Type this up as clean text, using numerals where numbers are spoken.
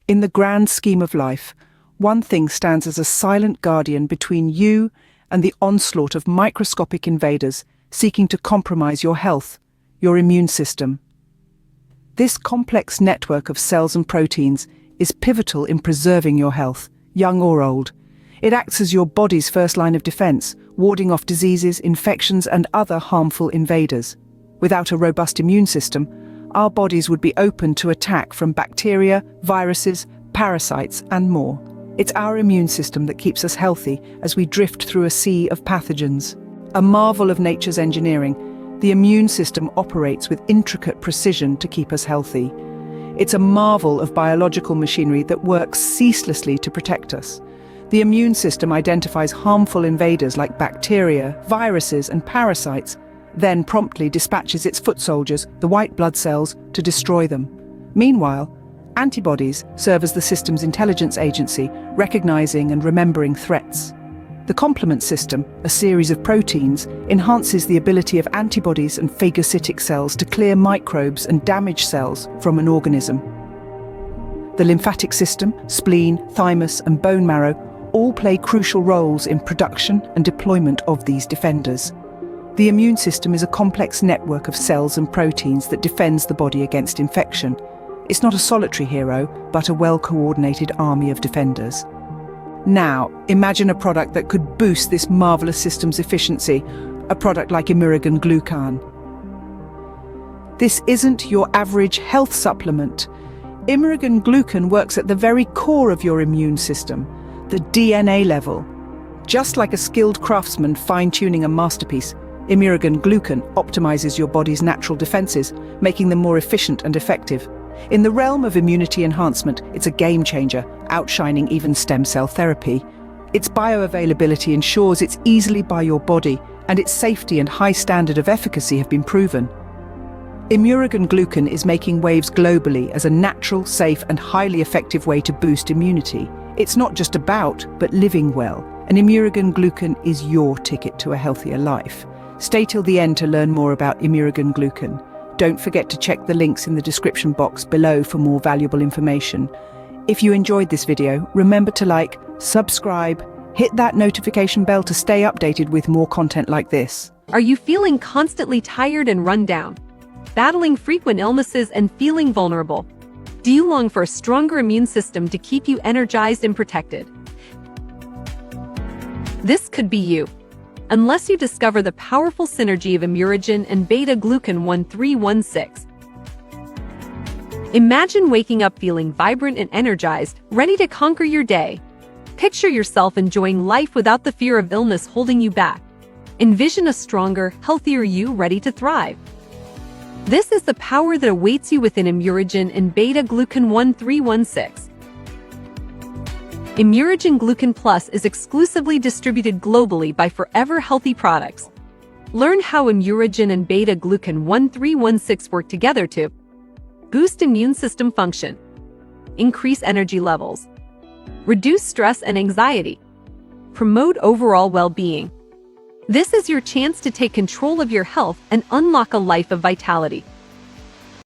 In the grand scheme of life, one thing stands as a silent guardian between you and the onslaught of microscopic invaders seeking to compromise your health, your immune system. This complex network of cells and proteins is pivotal in preserving your health, young or old. It acts as your body's first line of defense, warding off diseases, infections, and other harmful invaders. Without a robust immune system, our bodies would be open to attack from bacteria, viruses, parasites, and more. It's our immune system that keeps us healthy as we drift through a sea of pathogens. A marvel of nature's engineering, the immune system operates with intricate precision to keep us healthy. It's a marvel of biological machinery that works ceaselessly to protect us. The immune system identifies harmful invaders like bacteria, viruses, and parasites, then promptly dispatches its foot soldiers, the white blood cells, to destroy them. Meanwhile, antibodies serve as the system's intelligence agency, recognizing and remembering threats. The complement system, a series of proteins, enhances the ability of antibodies and phagocytic cells to clear microbes and damaged cells from an organism. The lymphatic system, spleen, thymus, and bone marrow all play crucial roles in production and deployment of these defenders. The immune system is a complex network of cells and proteins that defends the body against infection. It's not a solitary hero, but a well-coordinated army of defenders. Now, imagine a product that could boost this marvelous system's efficiency, a product like Immurogen Glucan. This isn't your average health supplement. Immurogen Glucan works at the very core of your immune system, the DNA level. Just like a skilled craftsman fine-tuning a masterpiece, Immurogen Glucan optimizes your body's natural defenses, making them more efficient and effective. In the realm of immunity enhancement, it's a game-changer, outshining even stem cell therapy. Its bioavailability ensures it's easily by your body, and its safety and high standard of efficacy have been proven. Immurogen Glucan is making waves globally as a natural, safe, and highly effective way to boost immunity. It's not just about, but living well, and Immurogen Glucan is your ticket to a healthier life. Stay till the end to learn more about Immurogen Glucan. Don't forget to check the links in the description box below for more valuable information. If you enjoyed this video, remember to like, subscribe, hit that notification bell to stay updated with more content like this. Are you feeling constantly tired and run down? Battling frequent illnesses and feeling vulnerable? Do you long for a stronger immune system to keep you energized and protected? This could be you, unless you discover the powerful synergy of Immurogen and beta-glucan 1316. Imagine waking up feeling vibrant and energized, ready to conquer your day. Picture yourself enjoying life without the fear of illness holding you back. Envision a stronger, healthier you ready to thrive. This is the power that awaits you within Immurogen and beta-glucan 1316. Immurogen Glucan Plus is exclusively distributed globally by Forever Healthy Products. Learn how Immurogen and beta-glucan 1316 work together to boost immune system function, increase energy levels, reduce stress and anxiety, promote overall well-being. This is your chance to take control of your health and unlock a life of vitality.